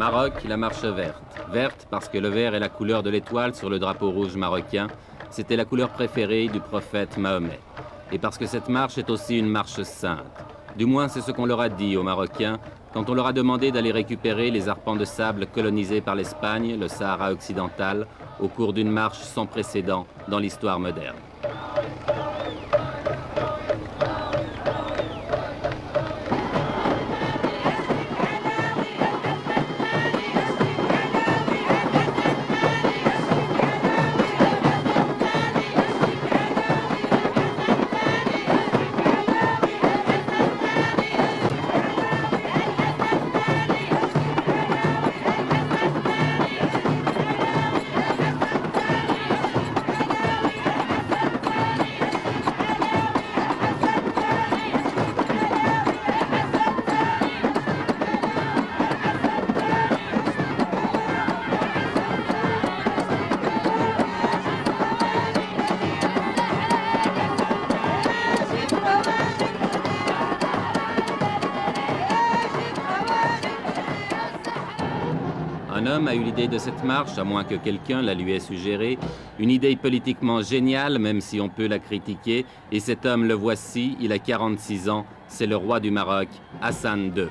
Maroc, la marche verte. Verte parce que le vert est la couleur de l'étoile sur le drapeau rouge marocain. C'était la couleur préférée du prophète Mahomet. Et parce que cette marche est aussi une marche sainte. Du moins, c'est ce qu'on leur a dit aux Marocains quand on leur a demandé d'aller récupérer les arpents de sable colonisés par l'Espagne, le Sahara occidental, au cours d'une marche sans précédent dans l'histoire moderne. Un homme a eu l'idée de cette marche, à moins que quelqu'un la lui ait suggérée, une idée politiquement géniale, même si on peut la critiquer, et cet homme, le voici, il a 46 ans, c'est le roi du Maroc, Hassan II.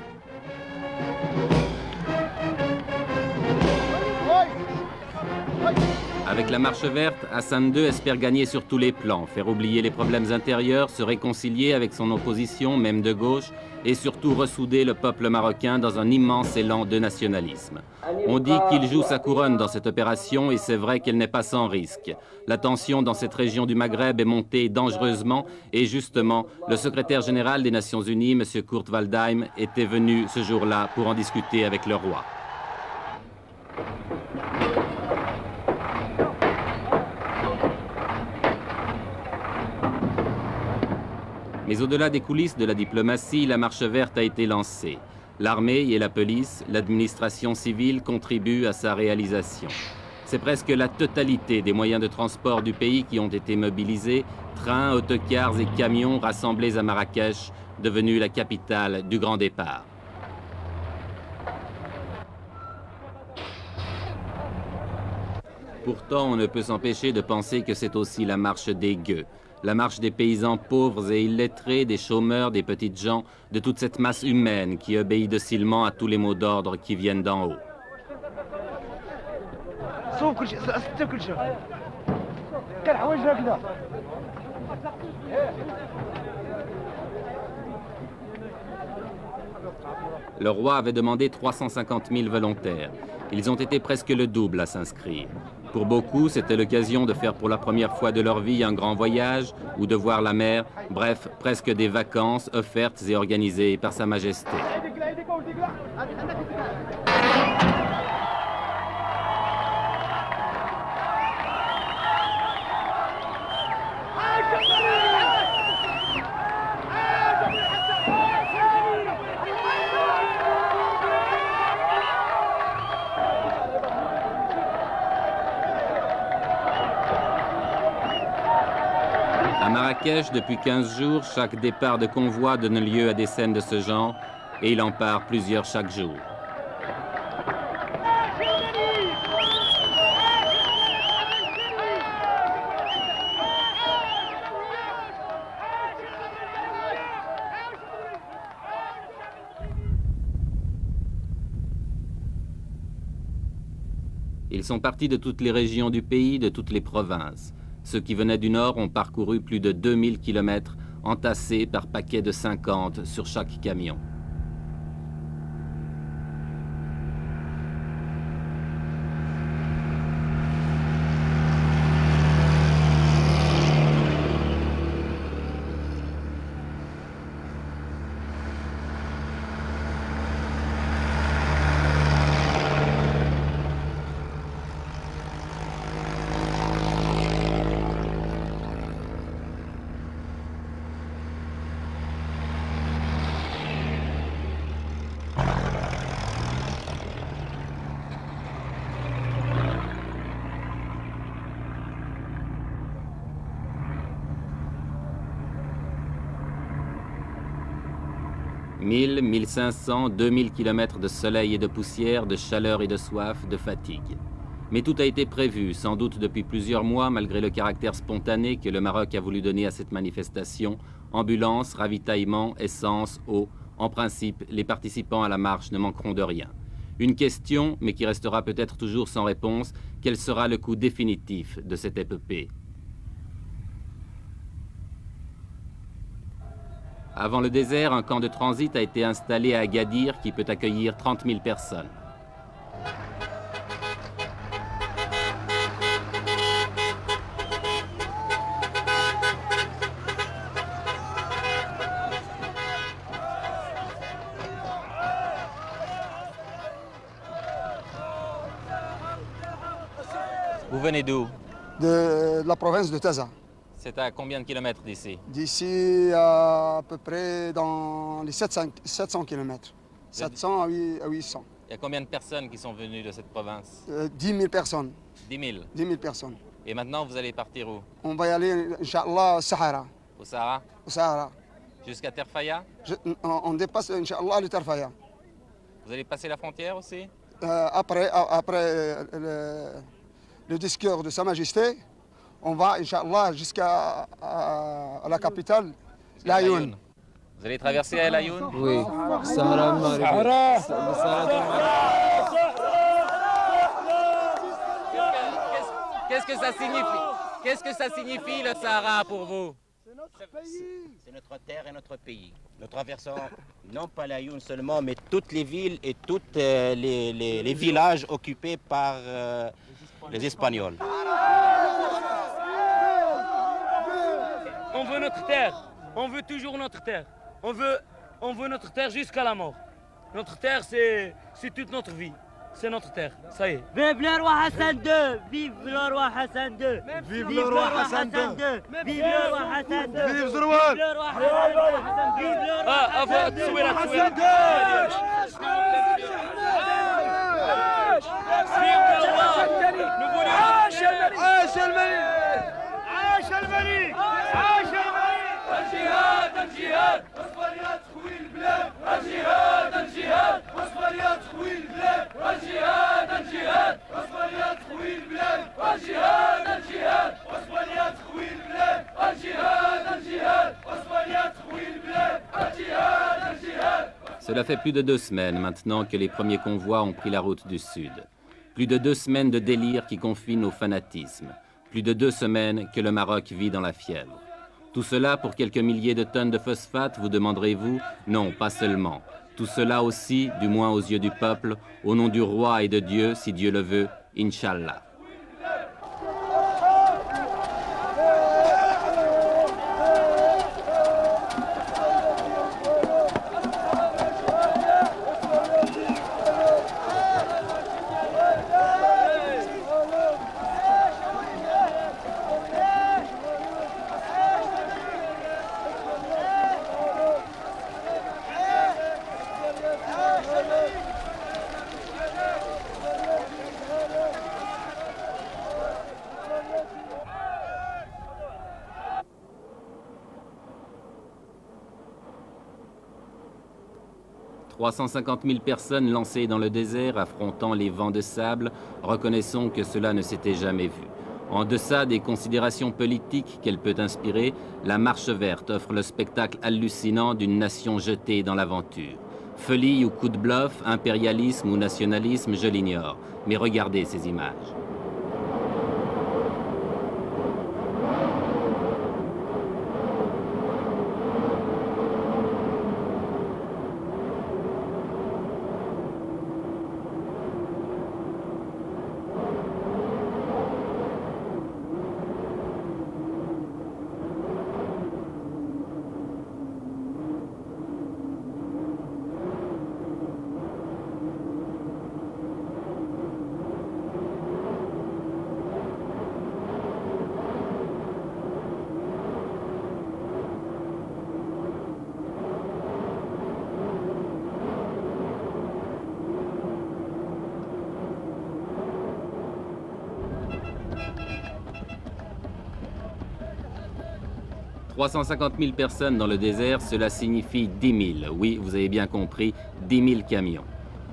Avec la marche verte, Hassan II espère gagner sur tous les plans, faire oublier les problèmes intérieurs, se réconcilier avec son opposition, même de gauche, et surtout ressouder le peuple marocain dans un immense élan de nationalisme. On dit qu'il joue sa couronne dans cette opération et c'est vrai qu'elle n'est pas sans risque. La tension dans cette région du Maghreb est montée dangereusement et justement, le secrétaire général des Nations Unies, M. Kurt Waldheim, était venu ce jour-là pour en discuter avec le roi. Mais au-delà des coulisses de la diplomatie, la marche verte a été lancée. L'armée et la police, l'administration civile contribuent à sa réalisation. C'est presque la totalité des moyens de transport du pays qui ont été mobilisés, trains, autocars et camions rassemblés à Marrakech, devenue la capitale du grand départ. Pourtant, on ne peut s'empêcher de penser que c'est aussi la marche des gueux. La marche des paysans pauvres et illettrés, des chômeurs, des petites gens, de toute cette masse humaine qui obéit docilement à tous les mots d'ordre qui viennent d'en haut. Le roi avait demandé 350 000 volontaires. Ils ont été presque le double à s'inscrire. Pour beaucoup, c'était l'occasion de faire pour la première fois de leur vie un grand voyage ou de voir la mer, bref, presque des vacances offertes et organisées par Sa Majesté. À Marrakech, depuis 15 jours, chaque départ de convoi donne lieu à des scènes de ce genre, et il en part plusieurs chaque jour. Ils sont partis de toutes les régions du pays, de toutes les provinces. Ceux qui venaient du nord ont parcouru plus de 2000 km, entassés par paquets de 50 sur chaque camion. 1000, 1500, 2000 kilomètres de soleil et de poussière, de chaleur et de soif, de fatigue. Mais tout a été prévu, sans doute depuis plusieurs mois, malgré le caractère spontané que le Maroc a voulu donner à cette manifestation. Ambulance, ravitaillement, essence, eau. En principe, les participants à la marche ne manqueront de rien. Une question, mais qui restera peut-être toujours sans réponse, quel sera le coût définitif de cette épopée? Avant le désert, un camp de transit a été installé à Agadir qui peut accueillir 30 000 personnes. Vous venez d'où? De la province de Taza. C'est à combien de kilomètres d'ici? D'ici à peu près dans les 700 km. 700 à 800. Il y a combien de personnes qui sont venues de cette province? 10 000 personnes. 10 000. 10 000 personnes. Et maintenant, vous allez partir où? On va y aller, Inch'Allah, au Sahara. Au Sahara? Au Sahara. Jusqu'à Terfaya? On dépasse, Inch'Allah, le Terfaya. Vous allez passer la frontière aussi? Après le discours de Sa Majesté, on va, Inch'Allah, jusqu'à la capitale, l'Ayoun. Vous allez traverser à l'Ayoun? Oui. Sahara Qu'est-ce que ça signifie? Qu'est-ce que ça signifie le Sahara pour vous? C'est notre terre et notre pays. Nous traversons non pas l'Ayoun seulement, mais toutes les villes et tous les villages occupés par les Espagnols. On veut notre terre, on veut toujours notre terre. On veut notre terre jusqu'à la mort. Notre terre, c'est toute notre vie. C'est notre terre, ça y est. Vive le roi Hassan II! Vive le roi Hassan II! Vive le roi Hassan II! Vive le roi Hassan II! Vive le roi! Vive le roi Hassan II! Vive le roi Hassan Cela fait plus de 2 semaines maintenant que les premiers convois ont pris la route du Sud. Plus de 2 semaines de délire qui confine au fanatisme. Plus de 2 semaines que le Maroc vit dans la fièvre. Tout cela pour quelques milliers de tonnes de phosphate, vous demanderez-vous? Non, pas seulement. Tout cela aussi, du moins aux yeux du peuple, au nom du roi et de Dieu, si Dieu le veut, Inch'Allah. « 350 000 personnes lancées dans le désert, affrontant les vents de sable, reconnaissons que cela ne s'était jamais vu. En deçà des considérations politiques qu'elle peut inspirer, la Marche verte offre le spectacle hallucinant d'une nation jetée dans l'aventure. Folie ou coup de bluff, impérialisme ou nationalisme, je l'ignore. Mais regardez ces images. 350 000 personnes dans le désert, cela signifie 10 000. Oui, vous avez bien compris, 10 000 camions.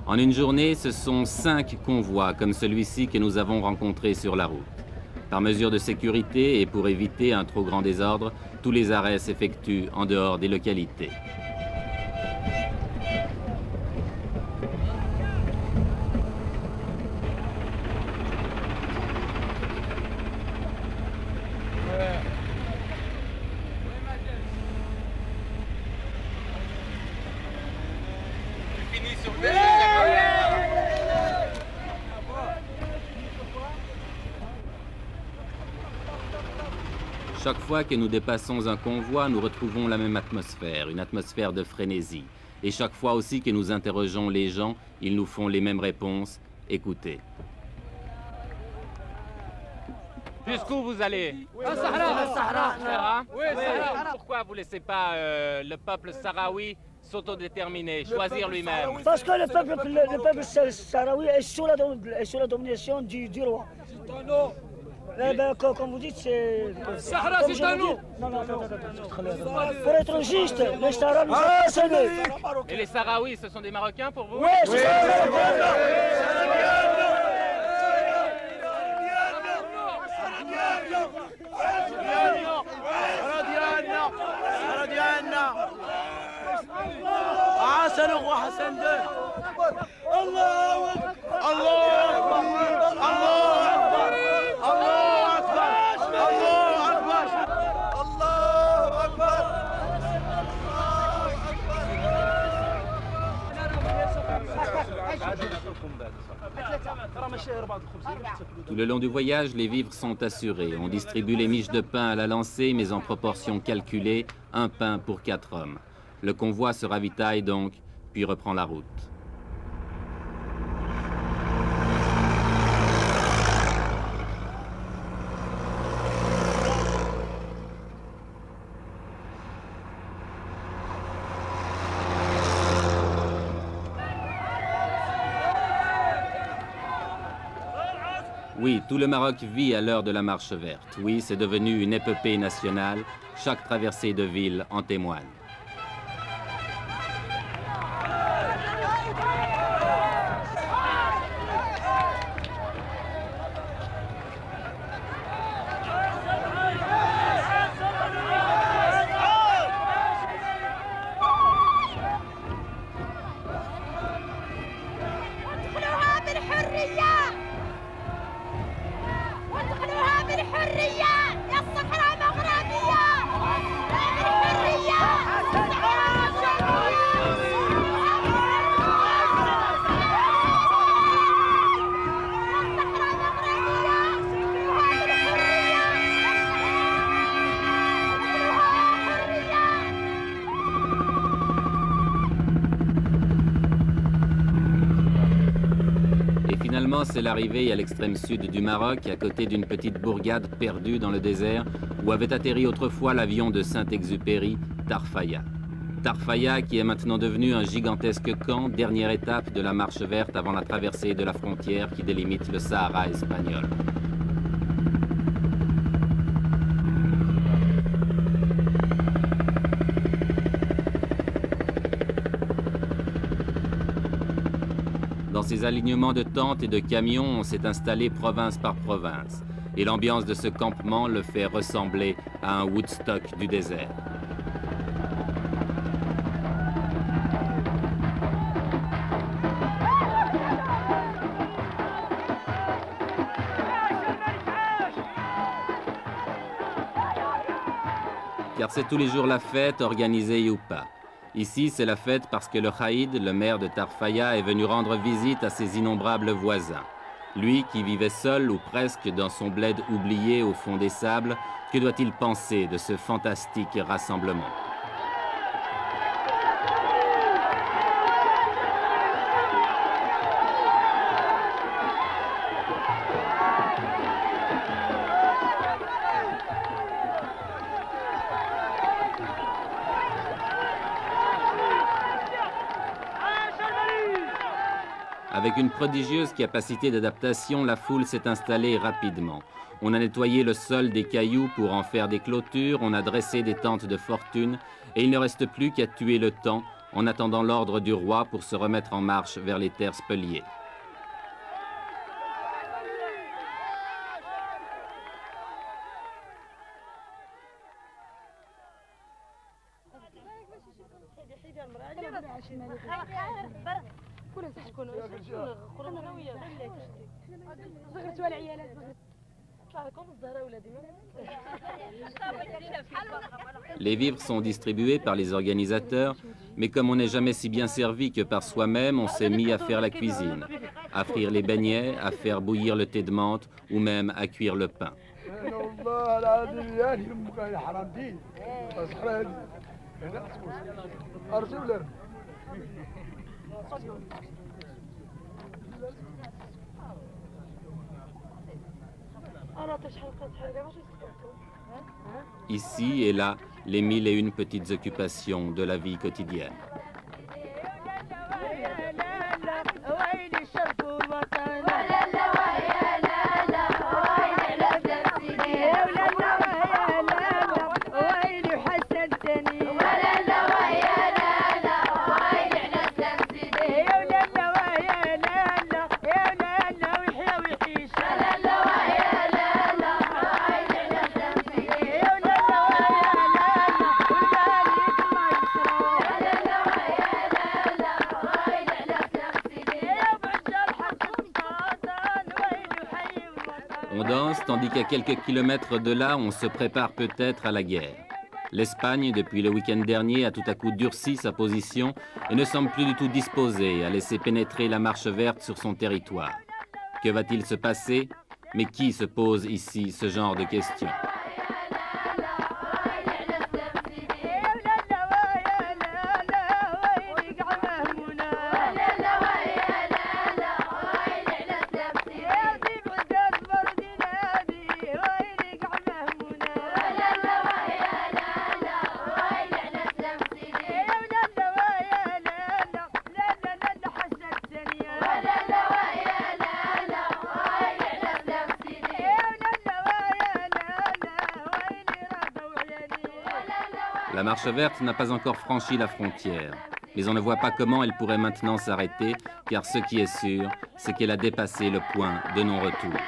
En une journée, ce sont 5 convois comme celui-ci que nous avons rencontré sur la route. Par mesure de sécurité et pour éviter un trop grand désordre, tous les arrêts s'effectuent en dehors des localités. Chaque fois que nous dépassons un convoi, nous retrouvons la même atmosphère, une atmosphère de frénésie. Et chaque fois aussi que nous interrogeons les gens, ils nous font les mêmes réponses. Écoutez. Jusqu'où vous allez? Sahara. Oui, Sahara. Pourquoi vous ne laissez pas le peuple sahraoui s'autodéterminer, choisir lui-même? Parce que le peuple sahraoui est sous la domination du roi. Eh ben, comme vous dites, c'est... Sahara, c'est à nous. Non, pour être juste, les Sahara nous ont possédés. Et les Sahraouis, ce sont des Marocains pour vous? Oui, c'est ça. حسن هو حسن ده الله Tout le long du voyage, les vivres sont assurés. On distribue les miches de pain à la lancée, mais en proportion calculée, un pain pour 4 hommes. Le convoi se ravitaille donc, puis reprend la route. Oui, tout le Maroc vit à l'heure de la marche verte. Oui, c'est devenu une épopée nationale. Chaque traversée de ville en témoigne. C'est l'arrivée à l'extrême sud du Maroc, à côté d'une petite bourgade perdue dans le désert, où avait atterri autrefois l'avion de Saint-Exupéry, Tarfaya. Tarfaya qui est maintenant devenu un gigantesque camp, dernière étape de la marche verte avant la traversée de la frontière qui délimite le Sahara espagnol. Dans ces alignements de tentes et de camions, on s'est installé province par province. Et l'ambiance de ce campement le fait ressembler à un Woodstock du désert. Car c'est tous les jours la fête, organisée ou pas. Ici, c'est la fête parce que le Khaïd, le maire de Tarfaya, est venu rendre visite à ses innombrables voisins. Lui, qui vivait seul ou presque dans son bled oublié au fond des sables, que doit-il penser de ce fantastique rassemblement ? Avec une prodigieuse capacité d'adaptation, la foule s'est installée rapidement. On a nettoyé le sol des cailloux pour en faire des clôtures, on a dressé des tentes de fortune, et il ne reste plus qu'à tuer le temps en attendant l'ordre du roi pour se remettre en marche vers les terres spoliées. Les vivres sont distribués par les organisateurs, mais comme on n'est jamais si bien servi que par soi-même, on s'est mis à faire la cuisine, à frire les beignets, à faire bouillir le thé de menthe ou même à cuire le pain. Ici et là, les 1001 petites occupations de la vie quotidienne. On danse, tandis qu'à quelques kilomètres de là, on se prépare peut-être à la guerre. L'Espagne, depuis le week-end dernier, a tout à coup durci sa position et ne semble plus du tout disposée à laisser pénétrer la marche verte sur son territoire. Que va-t-il se passer? Mais qui se pose ici ce genre de questions? La marche verte n'a pas encore franchi la frontière, mais on ne voit pas comment elle pourrait maintenant s'arrêter, car ce qui est sûr, c'est qu'elle a dépassé le point de non-retour.